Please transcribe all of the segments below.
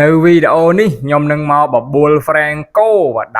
នៅវីដេអូនេះខ្ញុំនឹងមកបបួល Franco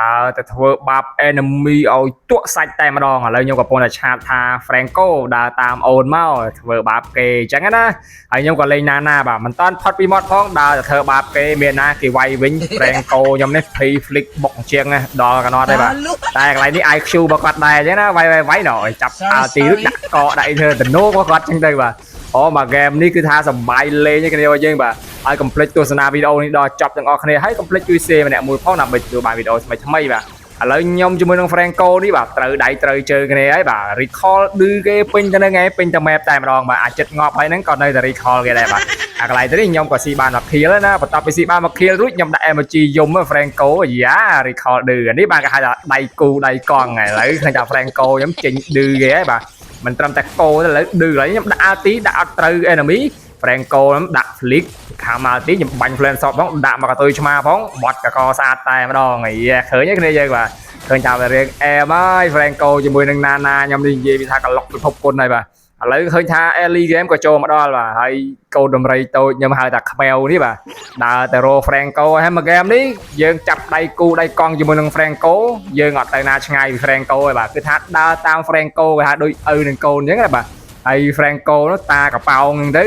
ដើរទៅធ្វើបាប enemy ឲ្យទក់សាច់តែម្ដងឥឡូវខ្ញុំកំពុងតែឆាតថា Franco ដើរតាមអូនមកធ្វើបាបគេអញ្ចឹងណាហើយខ្ញុំក៏លេងណាបាទមិនតាន់ផុតពីមាត់ផងដើរទៅធ្វើបាបគេមានណាគេវាយវិញ Franco ខ្ញុំនេះ free flick បុកជាងដល់កណោះទេបាទតែកន្លែងនេះ IQ របស់គាត់ដែរអញ្ចឹងណាវាយណោចាប់ទីរួចដាក់កដាក់ធ្វើទៅណូរបស់គាត់អញ្ចឹងទៅបាទអូមកហ្គេមនេះគឺថាសប្បាយលេងគ្នាយើងបាទហើយកុំភ្លេចទស្សនាវីដេអូនេះដល់ចប់ទាំងអស់គ្នាហើយកុំភ្លេចជួយ share ម្នាក់មួយផងដើម្បីទទួលបានវីដេអូថ្មីៗបាទឥឡូវខ្ញុំជាមួយនឹង Franco នេះបាទត្រូវដៃត្រូវជើងគ្នាហើយបាទ recall ឌឺគេពេញទៅនឹងឯងពេញតែ map តែម្ដងបាទអាចចិត្តងាប់ហើយហ្នឹងក៏នៅតែ recall គេដែរបាទអាកន្លែងទៅនេះខ្ញុំក៏ស៊ីបានមក kill ណាបន្ទាប់ពីស៊ីបានមក kill រួចខ្ញុំដាក់ emoji យំ Franco យ៉ា recall ឌឺនេះបាទគេហៅថាដៃគូដៃកង់ឥឡូវឃើញថា Franco ខ្ញុំចេញឌឺគេហើយបាទមិនត្រឹមតែកោទៅឥឡូវឌឺឥឡូវខ្ញុំដាក់ RT ដាក់អត់ត្រូវ enemy Franco ខ្ញុំដាក់ flick ខាងមកទីខ្ញុំបាញ់ flame shot ផងដាក់មកកតុយឆ្មាផងបត់កកស្អាតតែម្ដងឃើញទេគ្នាយើងបាទឃើញថារៀងអែមហើយ Franco ជាមួយនឹង Nana ខ្ញុំនិយាយថាកឡុកពិភពគុណហើយបាទឥឡូវឃើញថា early game ក៏ចូលមកដល់បាទហើយកូនដំរីតូចខ្ញុំហៅថាខ្មៅនេះបាទដើរទៅរក Franco ហើយមួយ game នេះយើងចាប់ដៃគូដៃកង់ជាមួយនឹង Franco យើងអត់ទៅណាឆ្ងាយពី Franco ទេបាទគឺថាដើរតាម Franco គេថាដូចឪនឹងកូនអញ្ចឹងណាបាទហើយ Franco នោះតាកប៉ោងហ្នឹងទៅ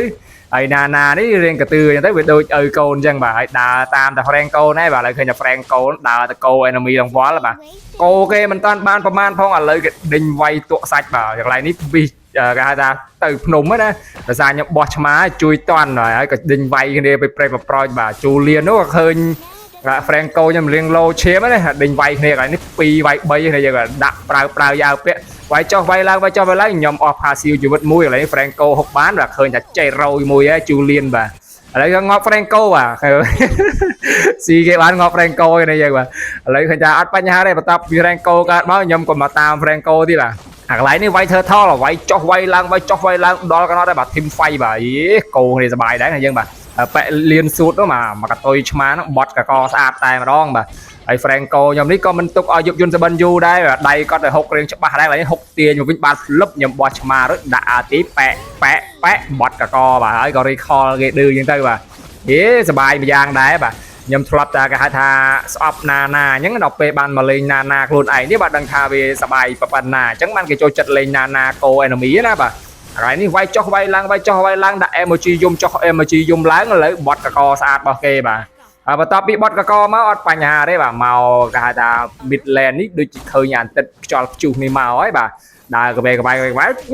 ហើយ Nana នេះរៀងកទឿអញ្ចឹងទៅវាដូចឪកូនអញ្ចឹងបាទហើយដើរតាមតែ Franco ដែរបាទឥឡូវឃើញតែ Franco ដើរទៅកោ enemy រង្វល់បាទកោគេមិនតាន់បានប្រមាណផងឥឡូវគេដេញវាយទក់សាច់បាទកន្លែងនេះពីគេហៅថាទៅភ្នំណាដោយសារខ្ញុំបោះឆ្មាជួយតន់ហើយក៏ដេញវាយគ្នាទៅប្រេតប្រប្រោចបាទជូលៀននោះក៏ឃើញ Franco ខ្ញុំរៀងលោឈាមណាដេញវាយគ្នាកន្លែងនេះ2វាយ3គ្នាយើងដាក់ប្រើយ៉ាវពាក់វាយចុះវាយឡើងខ្ញុំអស់ផាស៊ីវជីវិតមួយឥឡូវ Franco ហុកបានបាទឃើញថាចេះរយមួយហើយជូលៀនបាទឥឡូវងាប់ Franco បាទស៊ីគេបានងាប់ Franco នេះយើងបាទឥឡូវឃើញថាអត់បញ្ហាទេបន្ទាប់ពី Franco កើតមកខ្ញុំក៏មកតាម Franco ទៀតបាទអាកន្លែងនេះវាយ turtle វាយចុះវាយឡើងដល់កណ្ដោះដែរបាទ team fight បាទយេកោគ្នាសบายដែរយើងបាទប៉ែលៀនស៊ូតនោះមកកតុយឆ្មាហ្នឹងបត់កកស្អាតតែម្ដងបាទហើយ Franco ខ្ញុំនេះក៏មិនទុកឲ្យយប់យន្តសបិនយូរដែរដៃគាត់ទៅហុករៀងច្បាស់ដែរឥឡូវនេះហុកទាញមកវិញបានផ្លឹបខ្ញុំបោះឆ្មារួចដាក់អាទីប៉ែបត់កកបាទហើយក៏ recall គេឌឺអញ្ចឹងទៅបាទយេសบายម្យ៉ាងដែរបាទខ្ញុំធ្លាប់តែគេហៅថាស្អប់ Nana អញ្ចឹងដល់ពេលបានមកលេង Nana ខ្លួនឯងនេះបាទដឹងថាវាសบายប៉ុណ្ណាអញ្ចឹងបានគេចូលចិត្តលេង Nana កោ enemy ណាបាទហើយនេះវាយចុះវាយឡើងដាក់ emoji យំចុះ emoji យំឡើងឥឡូវបត់កកស្អាតរបស់គេបាទហើយបន្ទាប់ពីបត់កកមកអត់បញ្ហាទេបាទមកគេហៅថា mid lane នេះដូចជាឃើញអាទិត្យខ្យល់ព្យុះនេះមកហើយបាទដើរក្បែរ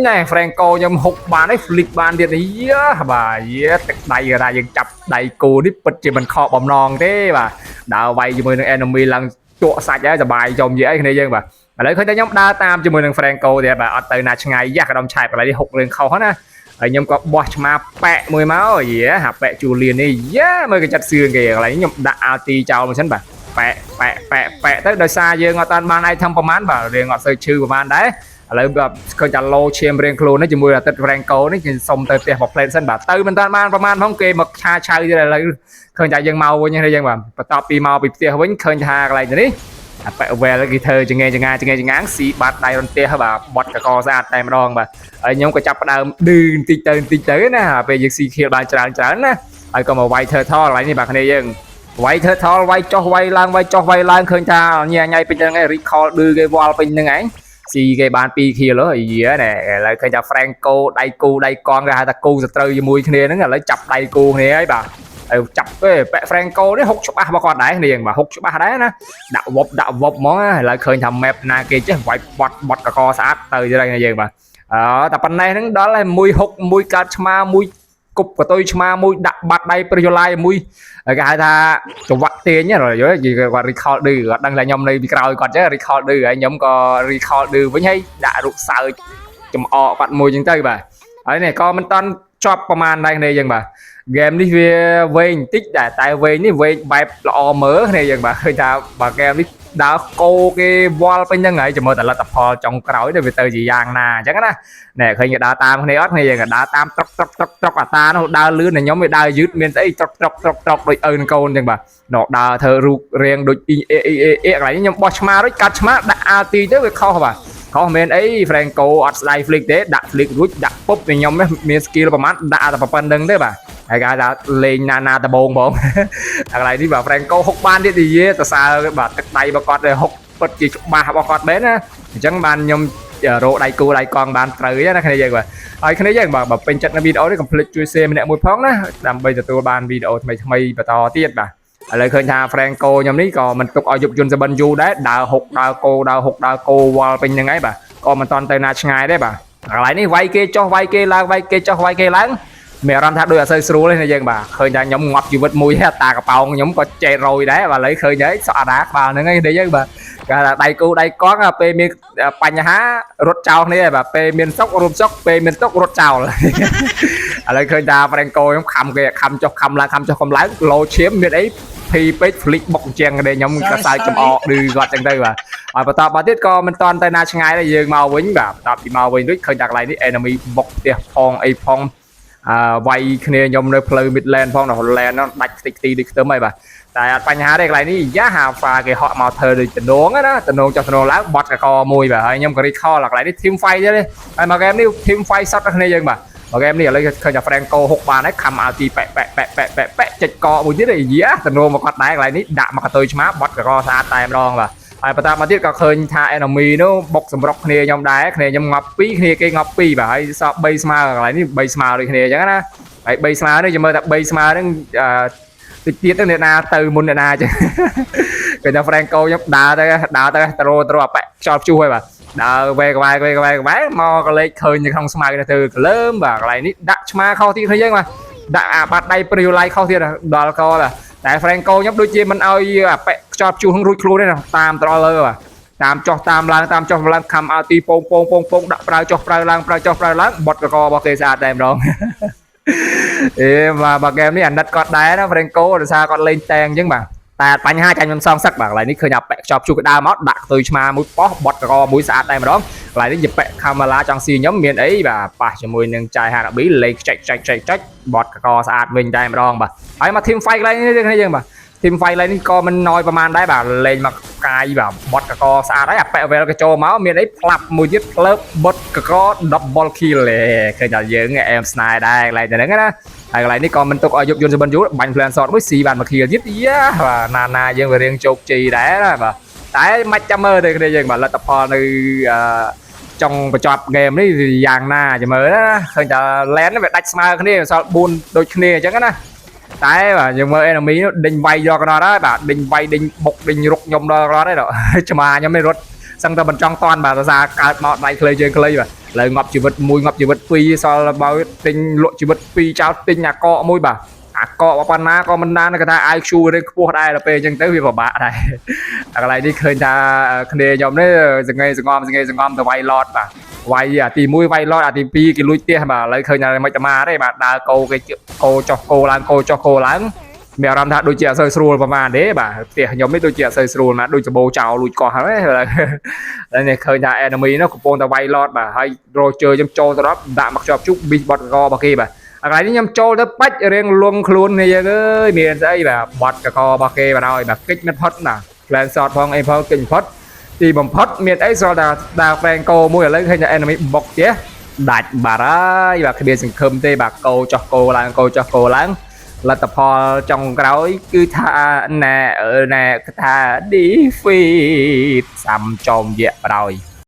ណែ Franco ខ្ញុំហុកបានហើយ flick បានទៀតនេះបាទទឹកដៃថាយើងចាប់ដៃគូនេះពិតជាមិនខកបំណងទេបាទដើរវាយជាមួយនឹង enemy ឡើងទក់សាច់ហើយសบายចំនិយាយគ្នាយើងបាទឥឡូវឃើញតែខ្ញុំដើរតាមជាមួយនឹង Franco ទៀតបាទអត់ទៅណាឆ្ងាយយ៉ាកដុំឆែកឥឡូវនេះហុករឿងខុសណាហើយខ្ញុំក៏បោះឆ្មាប៉ែមួយមកហាប៉ែជូលៀននេះមើលកញ្ចិតសឿងគេកន្លែងខ្ញុំដាក់ RT ចោលមកសិនបាទប៉ែទៅដោយសារយើងអត់បាន item ប្រហែលបាទរៀងអត់សូវឈឺប្រហែលដែរឥឡូវបាទឃើញតែលោឈាមរៀងខ្លួននេះជាមួយអាទិត្យ Franco នេះគេសុំទៅផ្ទះមក plate សិនបាទទៅមិនតាន់បានប្រហែលផងគេមកឆាឆៅទៀតឥឡូវឃើញតែយើងមកវិញនេះយើងបាទបន្ទាប់ពីមកពីផ្ទះវិញឃើញថាកន្លែងនេះប៉ែវែលគេធ្វើចងងាងស៊ីបាត់ដៃរន្ទះបាទបត់កកស្អាតតែម្ដងបាទហើយខ្ញុំក៏ចាប់ផ្ដើមឌឺបន្តិចទៅណាពេលយើងស៊ីខៀលបានច្រើនណាហើយក៏មកវាយ turtle កន្លែងនេះបាទគ្នាយើងវាយ turtle វាយចុះវាយឡើងឃើញថាញ៉ៃពេញហ្នឹងឯង recall ឌឺគេវល់ពេញហ្នឹងឯងស៊ីគេបាន2 kill ហើយណែឥឡូវឃើញថា Franco ដៃគូដៃកង់គេហៅថាគូសត្រូវជាមួយគ្នាហ្នឹងឥឡូវចាប់ដៃគូគ្នាហើយបាទហើយចាប់ទេប៉ែ Franco នេះហុកច្បាស់របស់គាត់ដែរនេះបាទហុកច្បាស់ដែរណាដាក់វប់ហ្មងឥឡូវឃើញថា map ណាគេចេះវាយបត់កកស្អាតទៅទៀតហើយយើងបាទតែប៉ុណ្ណេះហ្នឹងដល់ហើយមួយហុកមួយកាត់ឆ្មាមួយគប់កតុយឆ្មាមួយដាក់បាត់ដៃប្រយោឡាយមួយគេហៅថាចង្វាក់ទាញយល់គាត់ recall ឌឺគាត់ដឹងថាខ្ញុំនៅពីក្រោយគាត់ចេះ recall ឌឺហើយខ្ញុំក៏ recall ឌឺវិញហើយដាក់រូបសើចចំអកគាត់មួយអញ្ចឹងទៅបាទហើយនេះក៏មិនតាន់ជាប់ប្រមាណដែរគ្នាយើងបាទហ្គេមនេះវាវែងបន្តិចដែរតែវែងនេះវែងបែបល្អមើលគ្នាយើងបាទឃើញថាបើហ្គេមនេះដើរកោគេវល់ពេញហ្នឹងហើយចាំមើលតែលទ្ធផលចុងក្រោយទៅវាទៅជាយ៉ាងណាអញ្ចឹងណាណែឃើញគេដើរតាមគ្នាអត់គ្នាយើងដើរតាមត្រុកអាតានោះដើរលឿនខ្ញុំវាដើរយឺតមានស្អីត្រុកដូចឪនឹងកូនអញ្ចឹងបាទណោដើរធ្វើរូបរាងដូចកន្លែងនេះខ្ញុំបោះឆ្មារួចកាត់ឆ្មាដាក់ RT ទៅវាខុសបាទខុសមែនអី Franco អត់ស្ដាយ flick ទេដាក់ flick រួចដាក់ពុបខ្ញុំមាន skill ប្រហែលដាក់តែប៉ុណ្្នឹងទេបាទ ហើយគេថាលេងណាដបងបងកន្លែងនេះបាទ Franco ហុកបានទៀតនិយាយទៅសើបាទទឹកដៃរបស់គាត់ហុកពិតជាច្បាស់របស់គាត់មែនណាអញ្ចឹងបានខ្ញុំរកដៃគូដៃកងបានត្រូវណាគ្នាយើងបាទហើយគ្នាយើងបាទបើពេញចិត្តនៅវីដេអូនេះកុំភ្លេចជួយ share ម្នាក់មួយផងណាដើម្បីទទួលបានវីដេអូថ្មីបន្តទៀតបាទឥឡូវឃើញថា Franco ខ្ញុំនេះក៏មិនទុកឲ្យយុបយន្តសបិនយូរដែរដើរហុកដើរគោដើរហុកដើរគោវល់ពេញហ្នឹងហើយបាទក៏មិនតន់ទៅណាឆ្ងាយដែរបាទកន្លែងនេះវាយគេចុះវាយគេឡើងវាយគេចុះវាយគេឡើងមានអារម្មណ៍ថាដូចអត់សូវស្រួលទេយើងបាទឃើញថាខ្ញុំងាប់ជីវិតមួយតាកប៉ោងខ្ញុំក៏ចេះរយដែរបាទឥឡូវឃើញហើយសក់អាដាក្បាលហ្នឹងឯងនេះយើងបាទគេថាដៃគូដៃកងពេលមានបញ្ហារត់ចោលគ្នាបាទពេលមានសុករួមសុកពេលមានទុករត់ចោលឥឡូវឃើញថា Franco ខ្ញុំខំគេខំចុះខំឡើងខំចុះខំឡើងលោឈាមមានអីភីពេកហ្លិចបុកជាងដែរខ្ញុំក៏សើចចំអកឌឺគាត់ចឹងទៅបាទហើយបន្តមកទៀតក៏មិនតន់ទៅណាឆ្ងាយដែរយើងមកវិញបាទបន្តពីមកវិញរួចឃើញតែកន្លែងនេះ enemy បុកផ្ទះផងអីផងវាយគ្នាខ្ញុំនៅផ្លូវ Midland ផងនៅ Holland ហ្នឹងដាច់ខ្ទេចខ្ទីដូចខ្ទឹមហើយបាទតែអត់បញ្ហាទេកន្លែងនេះយ៉ាហាហ្វាគេហក់មកធ្វើដូចតំណងណាតំណងចុះតំណងឡើងបត់កកមួយបាទហើយខ្ញុំក៏ recall កន្លែងនេះ team fight ទេហើយមក game នេះ team fight សតគ្នាយើងបាទមក game នេះឥឡូវឃើញថា Franco ហុកបានហើយខំឲ្យទីប៉ែចិច្ចកមួយទៀតយ៉ាតំណងមកគាត់ដែរកន្លែងនេះដាក់មកកតុយឆ្មាបត់កកស្អាតតែម្ដងបាទហើយបន្តមកទៀតក៏ឃើញថា enemy នោះបុកសម្រុកគ្នាខ្ញុំដែរគ្នាខ្ញុំងាប់2គ្នាគេងាប់2បាទហើយសល់3ស្មើកន្លែងនេះ3ស្មើដូចគ្នាអញ្ចឹងណាហើយ3ស្មើនេះខ្ញុំមើលថា3ស្មើហ្នឹងតិចទៀតអ្នកណាទៅមុនអ្នកណាចឹងគេថា Franco ខ្ញុំដើរទៅត្រអប៉ខ្យល់ព្យុះហើយបាទដើរវែកមកក៏លេខឃើញនៅក្នុងស្មៅទៅក្លើមបាទកន្លែងនេះដាក់ឆ្មាខុសទៀតគ្នាយើងបាទដាក់អាបាត់ដៃព្រីវឡៃខុសទៀតដល់កបាទតែ Franco ខ្ញុំដូចជាមិនឲ្យអាប៉ខ្យល់ព្យុះនឹងរួចខ្លួនទេតាមត្រលើបាទតាមចុះតាមឡើងតាមចុះឡើងខំឲ្យទីពងដាក់ប្រើចុះប្រើឡើងប្រើចុះប្រើឡើងបត់កករបស់គេស្អាតតែម្ដងមក game នេះអាណិតគាត់ដែរណា Franco ដោយសារគាត់លេងតែងអញ្ចឹងបាទតែបញ្ហាចាញ់ខ្ញុំសងសឹកបាទកន្លែងនេះឃើញអាប៉ខ្យល់ព្យុះដើរមកដាក់ខ្ទុយឆ្មាមួយប៉ោះបត់កកមួយស្អាតតែម្ដងកន្លែងនេះជាប៉កាមេរ៉ាចង់ស៊ីខ្ញុំមានអីបាទប៉ះជាមួយនឹងចាយហារ៉ាប៊ីលេខចុចបត់កកស្អាតវិញតែម្ដងបាទហើយមក team fight កន្លែងនេះគ្នាយើងបាទ team fight នេះក៏មិនណយប្រហែលដែរបាទលេងមកកាយបាទបត់កកស្អាតហើយអាប៉ែវែលក៏ចូលមកមានអីផ្លាប់មួយទៀតផ្លើបបត់កក double kill ឃើញថាយើងអែមស្នាយដែរកន្លែងតែហ្នឹងណាហើយកន្លែងនេះក៏មិនទុកឲ្យយុបយន្តសបិនយូរបាញ់ plan shot មួយស៊ីបានមួយ kill ទៀតយ៉ាបាទណាយើងវារៀងជោគជ័យដែរណាបាទតែមិនចាំមើលទេគ្នាយើងបាទលទ្ធផលនៅចុងបញ្ចប់ game នេះយ៉ាងណាចាំមើលណាឃើញថា land វាដាច់ស្មើគ្នាសល់4ដូចគ្នាអញ្ចឹងណាតែបាទយើងមើល enemy នោះដេញវាយយកកណ្ដោហើយបាទដេញវាយដេញបុកដេញរុកខ្ញុំដល់កណ្ដោហើយឆ្មាខ្ញុំនេះរត់សឹងតែមិនចង់តាន់បាទដោយសារកើតមកដៃខ្លីជើងខ្លីបាទលើងាប់ជីវិត1ងាប់ជីវិត2សល់បើទិញលក់ជីវិត2ចោលទិញអាកកមួយបាទអាកកប៉ុណ្ណាក៏មិនដានគេថា IQ រៀងខ្ពស់ដែរដល់ពេលអញ្ចឹងទៅវាពិបាកដែរកន្លែងនេះឃើញថាគ្នាខ្ញុំនេះសង្ងំទៅវាយឡតបាទវាយអាទី1វាយឡតអាទី2គេលួចផ្ទះបាទឥឡូវឃើញថាមិនតាម៉ាទេបាទដើរកោគេកោចុះកោឡើងកោចុះកោឡើងមានអារម្មណ៍ថាដូចជាអត់សូវស្រួលប្រហែលទេបាទផ្ទះខ្ញុំនេះដូចជាអត់សូវស្រួលណាដូចចបោចោលលួចកោះហើយហើយនេះឃើញថា enemy នោះកំពុងតែវាយឡតបាទហើយរោជើខ្ញុំចូលទៅដល់ដាក់មកជាប់ជុក beat bot កករបស់គេបាទកន្លែងនេះខ្ញុំចូលទៅបាច់រៀងលងខ្លួននេះយើងអើយមានស្អីបាទ bot កករបស់គេបាទហើយបាទគិចមិនផុតណា plan shot ផងអីផងគិចផុតទីបំផុតមានអីស្គាល់តែដើរ Franco មួយឥឡូវឃើញថា enemy បុកទៀតដាច់បាទហើយបាទគ្មានសង្ឃឹមទេបាទកោចុះកោឡើងកោចុះកោឡើងលទ្ធផលចុងក្រោយគឺថាណែថា defeat សាំចំយៈបដ ாய்